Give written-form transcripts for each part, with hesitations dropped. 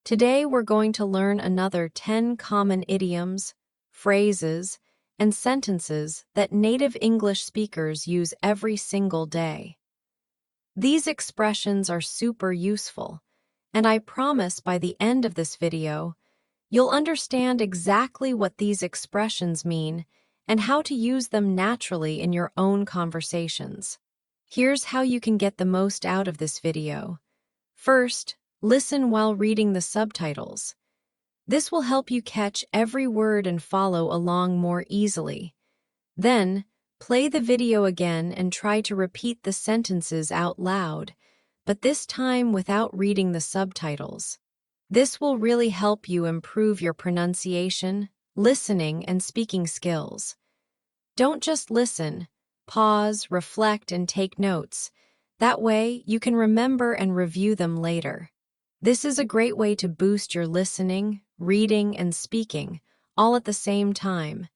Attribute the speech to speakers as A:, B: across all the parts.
A: Today we're going to learn another 10 common idioms, phrases, and sentences that native English speakers use every single day. These expressions are super useful, and I promise by the end of this video, you'll understand exactly what these expressions mean and how to use them naturally in your own conversations. Here's how you can get the most out of this video. First, listen while reading the subtitles. This will help you catch every word and follow along more easily. Then, play the video again and try to repeat the sentences out loud, but this time without reading the subtitles. This will really help you improve your pronunciation, listening, and speaking skills. Don't just listen. Pause, reflect, and take notes. That way, you can remember and review them later. This is a great way to boost your listening, reading, and speaking, all at the same time.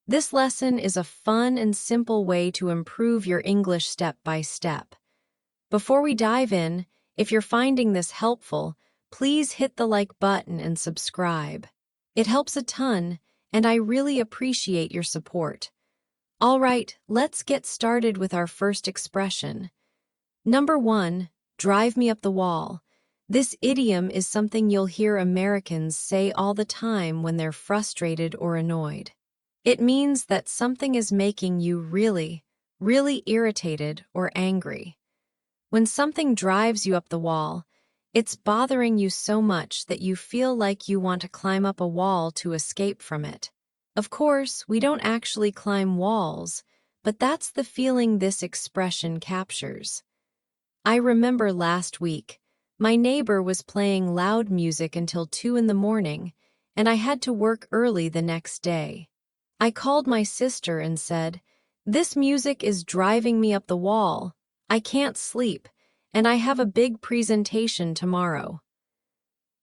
A: This lesson is a fun and simple way to improve your English step by step. Before we dive in, if you're finding this helpful, please hit the like button and subscribe. It helps a ton, and I really appreciate your support. All right, let's get started with our first expression. Number 1, drive me up the wall. This idiom is something you'll hear Americans say all the time when they're frustrated or annoyed. It means that something is making you really, really irritated or angry. When something drives you up the wall, it's bothering you so much that you feel like you want to climb up a wall to escape from it. Of course, we don't actually climb walls, but that's the feeling this expression captures. I remember last week, my neighbor was playing loud music until 2 in the morning, and I had to work early the next day. I called my sister and said, "This music is driving me up the wall. I can't sleep, and I have a big presentation tomorrow."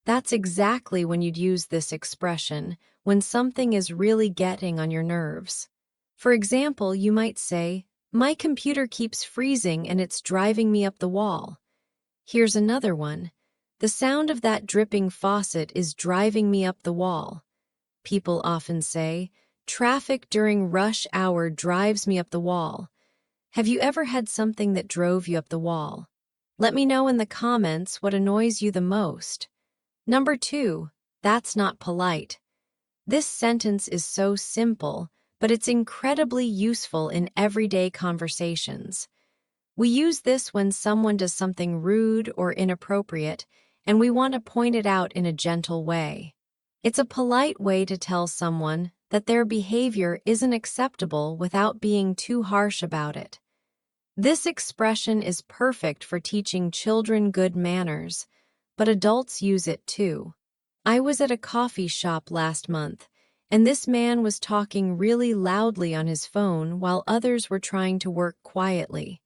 A: That's exactly when you'd use this expression, when something is really getting on your nerves. For example, you might say, "My computer keeps freezing and it's driving me up the wall." Here's another one. "The sound of that dripping faucet is driving me up the wall." People often say, "Traffic during rush hour drives me up the wall." Have you ever had something that drove you up the wall? Let me know in the comments what annoys you the most. Number 2, that's not polite. This sentence is so simple, but it's incredibly useful in everyday conversations. We use this when someone does something rude or inappropriate, and we want to point it out in a gentle way. It's a polite way to tell someone that their behavior isn't acceptable without being too harsh about it. This expression is perfect for teaching children good manners, but adults use it too. I was at a coffee shop last month, and this man was talking really loudly on his phone while others were trying to work quietly.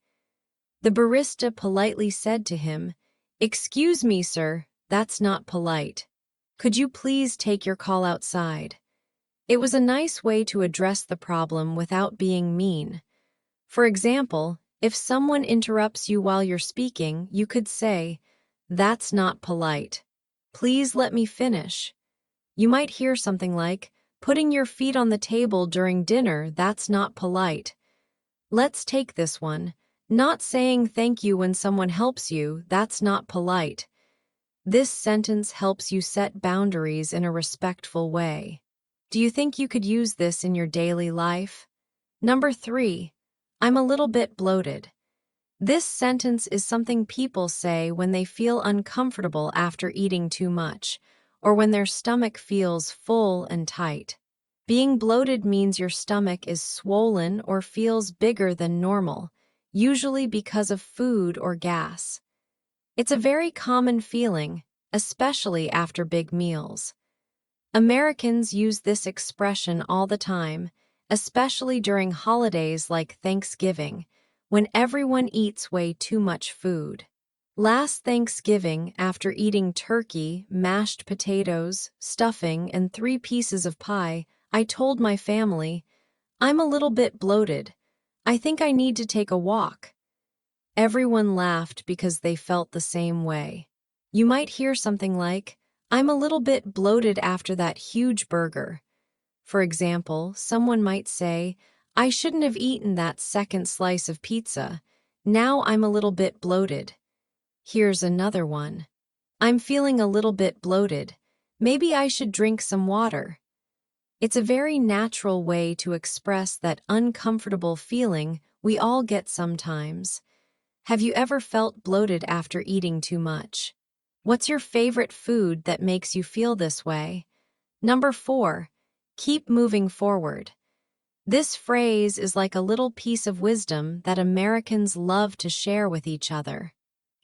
A: The barista politely said to him, "Excuse me, sir, that's not polite. Could you please take your call outside?" It was a nice way to address the problem without being mean. For example, if someone interrupts you while you're speaking, you could say, "That's not polite. Please let me finish." You might hear something like, "Putting your feet on the table during dinner, that's not polite." Let's take this one. "Not saying thank you when someone helps you, that's not polite." This sentence helps you set boundaries in a respectful way. Do you think you could use this in your daily life? Number 3, I'm a little bit bloated. This sentence is something people say when they feel uncomfortable after eating too much, or when their stomach feels full and tight. Being bloated means your stomach is swollen or feels bigger than normal, usually because of food or gas. It's a very common feeling, especially after big meals. Americans use this expression all the time, especially during holidays like Thanksgiving, when everyone eats way too much food. Last Thanksgiving, after eating turkey, mashed potatoes, stuffing, and 3 pieces of pie, I told my family, "I'm a little bit bloated. I think I need to take a walk." Everyone laughed because they felt the same way. You might hear something like, I'm a little bit bloated after that huge burger. For example, someone might say, I shouldn't have eaten that second slice of pizza. Now I'm a little bit bloated. Here's another one. I'm feeling a little bit bloated. Maybe I should drink some water. It's a very natural way to express that uncomfortable feeling we all get sometimes. Have you ever felt bloated after eating too much? What's your favorite food that makes you feel this way? Number 4, keep moving forward. This phrase is like a little piece of wisdom that Americans love to share with each other.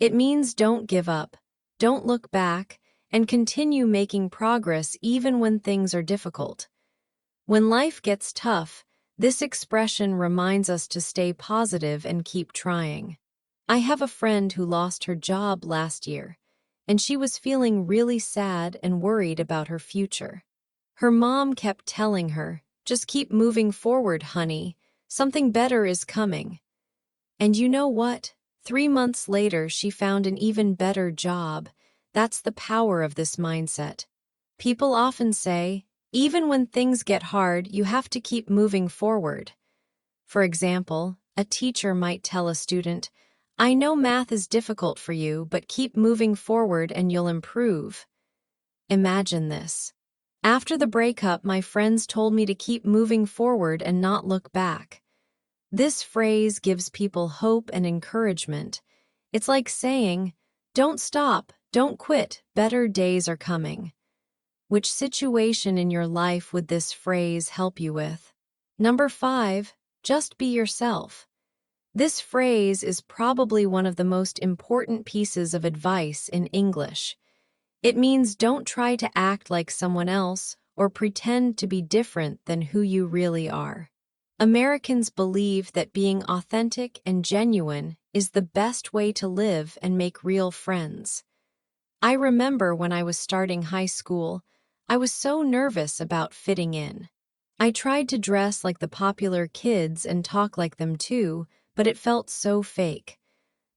A: It means don't give up, don't look back, and continue making progress even when things are difficult. When life gets tough, this expression reminds us to stay positive and keep trying. I have a friend who lost her job last year, and she was feeling really sad and worried about her future. Her mom kept telling her, just keep moving forward, honey. Something better is coming. And you know what? 3 months later, she found an even better job. That's the power of this mindset. People often say, even when things get hard, you have to keep moving forward. For example, a teacher might tell a student, I know math is difficult for you, but keep moving forward and you'll improve. Imagine this. After the breakup, my friends told me to keep moving forward and not look back. This phrase gives people hope and encouragement. It's like saying, don't stop, don't quit, better days are coming. Which situation in your life would this phrase help you with? Number 5, just be yourself. This phrase is probably one of the most important pieces of advice in English. It means don't try to act like someone else or pretend to be different than who you really are. Americans believe that being authentic and genuine is the best way to live and make real friends. I remember when I was starting high school, I was so nervous about fitting in. I tried to dress like the popular kids and talk like them too, but it felt so fake.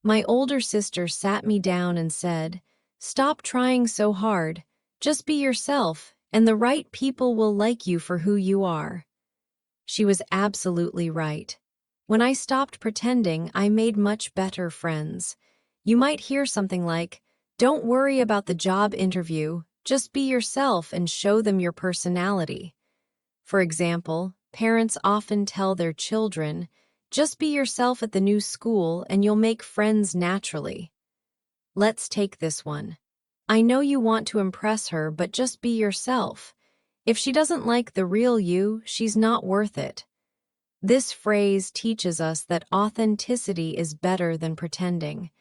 A: My older sister sat me down and said, stop trying so hard, just be yourself, and the right people will like you for who you are. She was absolutely right. When I stopped pretending, I made much better friends. You might hear something like, don't worry about the job interview, just be yourself and show them your personality. For example, parents often tell their children, just be yourself at the new school and you'll make friends naturally. Let's take this one. I know you want to impress her, but just be yourself. If she doesn't like the real you, she's not worth it. This phrase teaches us that authenticity is better than pretending.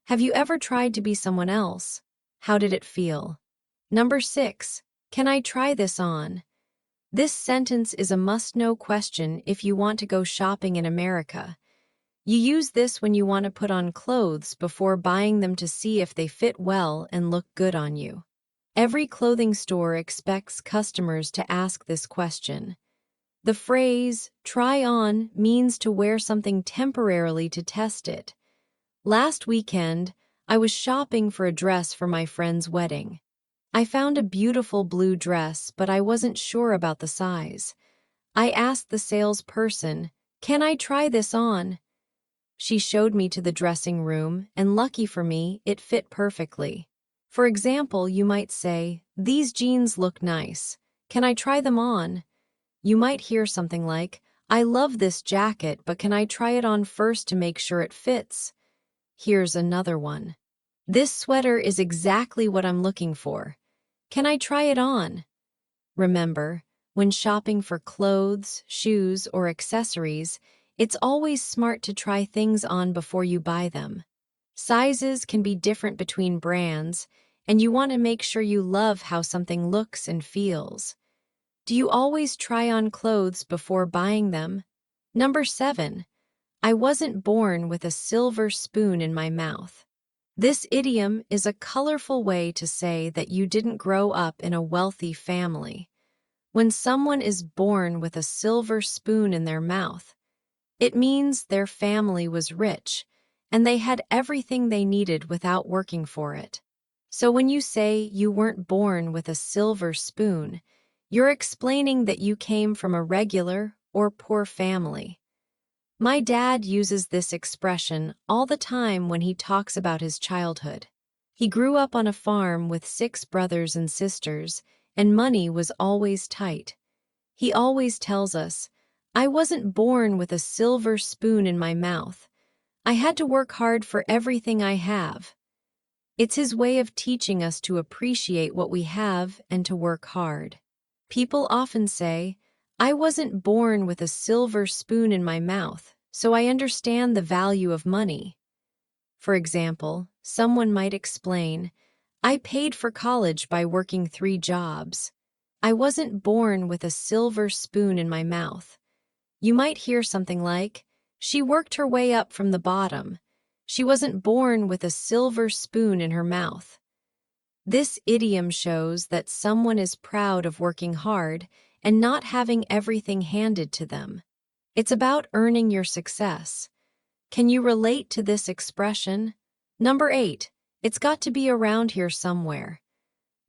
A: Have you ever tried to be someone else? How did it feel? Number 6, can I try this on? This sentence is a must-know question if you want to go shopping in America. You use this when you want to put on clothes before buying them to see if they fit well and look good on you. Every clothing store expects customers to ask this question. The phrase, try on, means to wear something temporarily to test it. Last weekend, I was shopping for a dress for my friend's wedding. I found a beautiful blue dress, but I wasn't sure about the size. I asked the salesperson, can I try this on? She showed me to the dressing room, and lucky for me, it fit perfectly. For example, you might say, these jeans look nice. Can I try them on? You might hear something like, I love this jacket, but can I try it on first to make sure it fits? Here's another one. This sweater is exactly what I'm looking for. Can I try it on? Remember, when shopping for clothes, shoes, or accessories, it's always smart to try things on before you buy them. Sizes can be different between brands, and you want to make sure you love how something looks and feels. Do you always try on clothes before buying them? Number 7, I wasn't born with a silver spoon in my mouth. This idiom is a colorful way to say that you didn't grow up in a wealthy family. When someone is born with a silver spoon in their mouth, it means their family was rich and they had everything they needed without working for it. So when you say you weren't born with a silver spoon, you're explaining that you came from a regular or poor family. My dad uses this expression all the time when he talks about his childhood. He grew up on a farm with 6 brothers and sisters, and money was always tight. He always tells us, "I wasn't born with a silver spoon in my mouth. I had to work hard for everything I have." It's his way of teaching us to appreciate what we have and to work hard. People often say, "I wasn't born with a silver spoon in my mouth, so I understand the value of money." For example, someone might explain, "I paid for college by working 3 jobs. I wasn't born with a silver spoon in my mouth." You might hear something like, "She worked her way up from the bottom. She wasn't born with a silver spoon in her mouth." This idiom shows that someone is proud of working hard and not having everything handed to them. It's about earning your success. Can you relate to this expression? Number 8, it's got to be around here somewhere.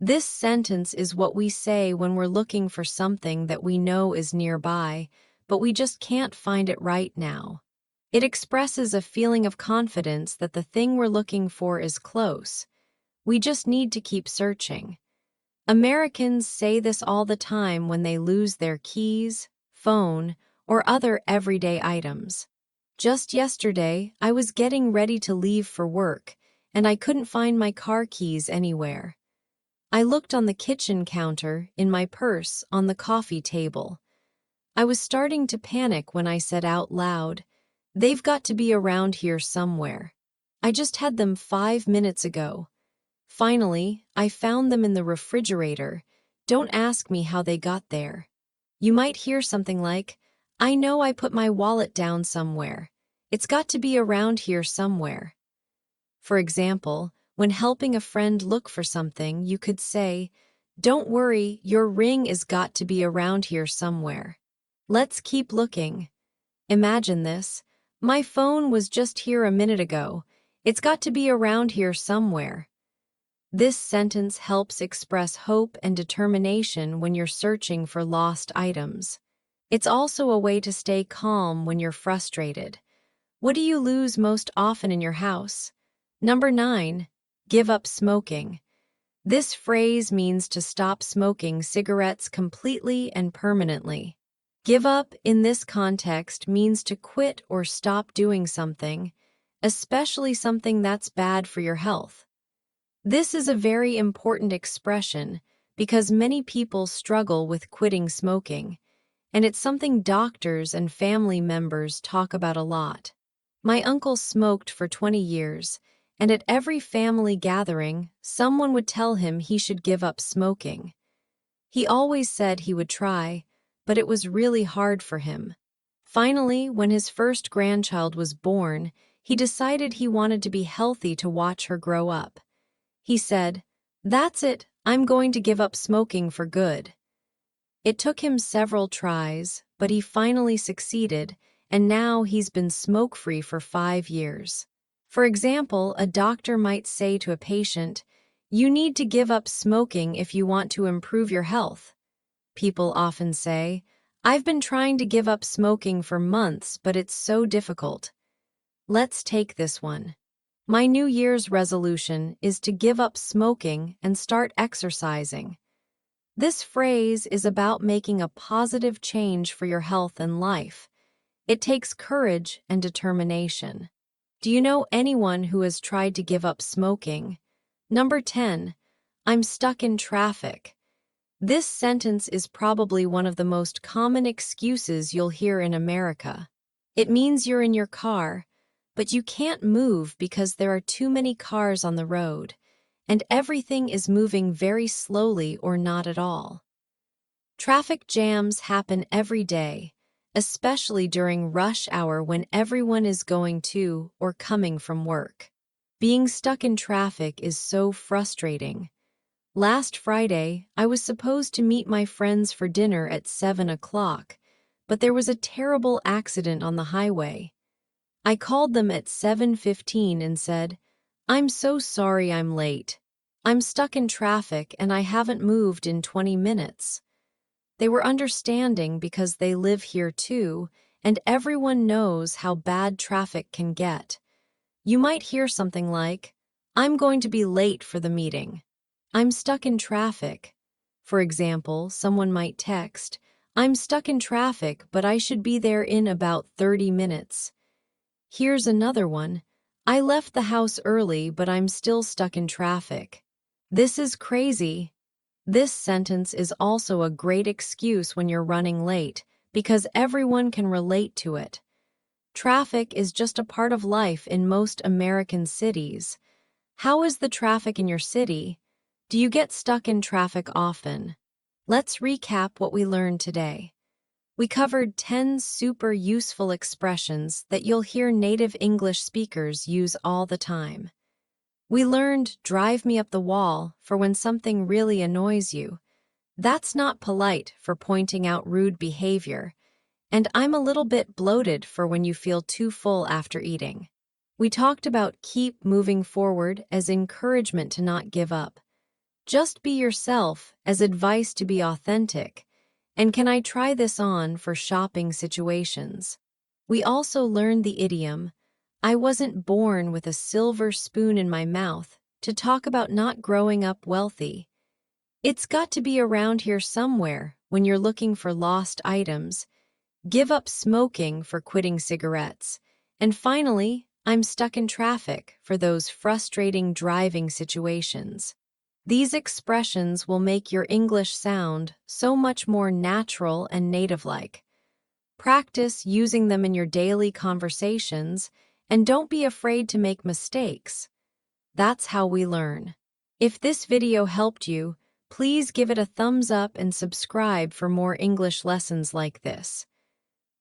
A: This sentence is what we say when we're looking for something that we know is nearby, but we just can't find it right now. It expresses a feeling of confidence that the thing we're looking for is close. We just need to keep searching. Americans say this all the time when they lose their keys, phone, or other everyday items. Just yesterday, I was getting ready to leave for work, and I couldn't find my car keys anywhere. I looked on the kitchen counter, in my purse, on the coffee table. I was starting to panic when I said out loud, "They've got to be around here somewhere. I just had them 5 minutes ago." Finally, I found them in the refrigerator. Don't ask me how they got there. You might hear something like, "I know I put my wallet down somewhere. It's got to be around here somewhere." For example, when helping a friend look for something, you could say, "Don't worry, your ring is got to be around here somewhere. Let's keep looking." Imagine this. "My phone was just here a minute ago. It's got to be around here somewhere." This sentence helps express hope and determination when you're searching for lost items. It's also a way to stay calm when you're frustrated. What do you lose most often in your house? Number 9, give up smoking. This phrase means to stop smoking cigarettes completely and permanently. Give up in this context means to quit or stop doing something, especially something that's bad for your health. This is a very important expression because many people struggle with quitting smoking, and it's something doctors and family members talk about a lot. My uncle smoked for 20 years, and at every family gathering, someone would tell him he should give up smoking. He always said he would try, but it was really hard for him. Finally, when his first grandchild was born, he decided he wanted to be healthy to watch her grow up. He said, "That's it, I'm going to give up smoking for good." It took him several tries, but he finally succeeded, and now he's been smoke-free for 5 years. For example, a doctor might say to a patient, "You need to give up smoking if you want to improve your health." People often say, "I've been trying to give up smoking for months, but it's so difficult." Let's take this one. My New Year's resolution is to give up smoking and start exercising. This phrase is about making a positive change for your health and life. It takes courage and determination. Do you know anyone who has tried to give up smoking? Number 10, I'm stuck in traffic. This sentence is probably one of the most common excuses you'll hear in America. It means you're in your car, but you can't move because there are too many cars on the road, and everything is moving very slowly or not at all. Traffic jams happen every day, especially during rush hour when everyone is going to or coming from work. Being stuck in traffic is so frustrating. Last Friday, I was supposed to meet my friends for dinner at 7 o'clock, but there was a terrible accident on the highway. I called them at 7:15 and said, "I'm so sorry I'm late." I'm stuck in traffic and I haven't moved in 20 minutes. They were understanding because they live here too, and everyone knows how bad traffic can get. You might hear something like, I'm going to be late for the meeting. I'm stuck in traffic. For example, someone might text, I'm stuck in traffic, but I should be there in about 30 minutes. Here's another one. I left the house early, but I'm still stuck in traffic. This is crazy. This sentence is also a great excuse when you're running late, because everyone can relate to it. Traffic is just a part of life in most American cities. How is the traffic in your city? Do you get stuck in traffic often? Let's recap what we learned today. We covered 10 super useful expressions that you'll hear native English speakers use all the time. We learned drive me up the wall for when something really annoys you. That's not polite for pointing out rude behavior. And I'm a little bit bloated for when you feel too full after eating. We talked about keep moving forward as encouragement to not give up. Just be yourself as advice to be authentic. And can I try this on for shopping situations? We also learned the idiom, I wasn't born with a silver spoon in my mouth, to talk about not growing up wealthy. It's got to be around here somewhere when you're looking for lost items. Give up smoking for quitting cigarettes. And finally, I'm stuck in traffic for those frustrating driving situations. These expressions will make your English sound so much more natural and native-like. Practice using them in your daily conversations, and don't be afraid to make mistakes. That's how we learn. If this video helped you, please give it a thumbs up and subscribe for more English lessons like this.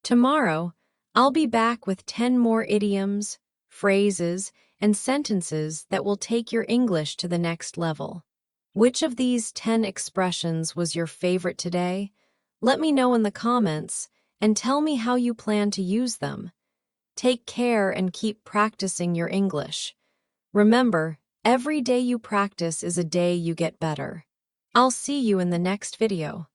A: Tomorrow, I'll be back with 10 more idioms, phrases, and sentences that will take your English to the next level. Which of these 10 expressions was your favorite today? Let me know in the comments and tell me how you plan to use them. Take care and keep practicing your English. Remember, every day you practice is a day you get better. I'll see you in the next video.